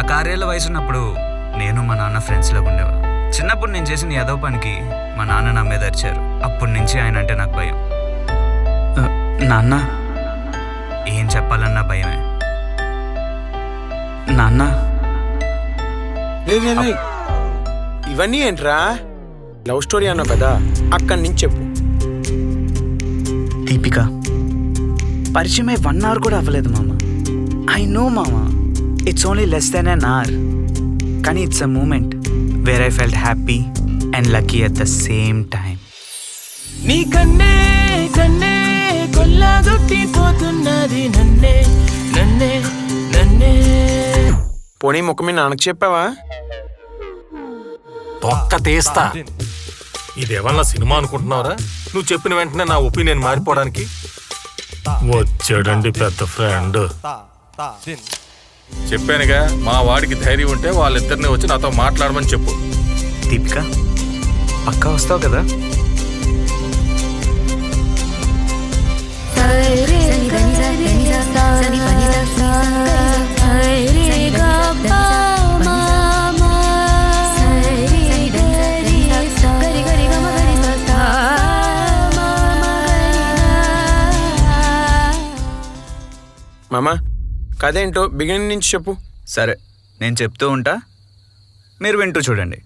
నాకు 6 ఏళ్ల వయసు ఉన్నప్పుడు నేను మా నాన్న ఫ్రెండ్స్లోకి ఉండేవాళ్ళం. చిన్నప్పుడు నేను చేసిన ఏదో పనికి మా నాన్న నా మీద అరిచారు. అప్పటి నుంచి ఆయన అంటే నాకు భయం. నాన్న ఏం చెప్పాలన్నా భయమే. నాన్న ఇవన్నీ ఏంట్రా? లవ్ స్టోరీ అన్నావు కదా, అక్కడి నుంచి చెప్పు. దీపిక పరిచయం 1 hour కూడా అవ్వలేదు మామ. ఐ నో మామ, it's only less than an hour. కానీ it's a moment where I felt happy and lucky at the same time. నీ కన్నే కన్నే కొల్లగొట్టిపోతున్నది నన్నే నన్నే నన్నే. పోనీ ముఖం మీద నాన్నకు చెప్పావా? తొక్క తీస్తా. ఇదేమన్నా సినిమా అనుకుంటున్నావురా? నువ్వు చెప్పిన వెంటనే నా ఒపీనియన్ మారిపోవడానికి వచ్చాడండి పెద్ద ఫ్రెండ్. చెప్పానుగా, మా వాడికి ధైర్యం ఉంటే వాళ్ళిద్దరిని వచ్చి నాతో మాట్లాడమని చెప్పు. దీపిక పక్కా వస్తావు కదా? మామా కథ ఏంటో బిగినింగ్ నుంచి చెప్పు. సరే, నేను చెప్తూ ఉంటా, మీరు వింటూ చూడండి.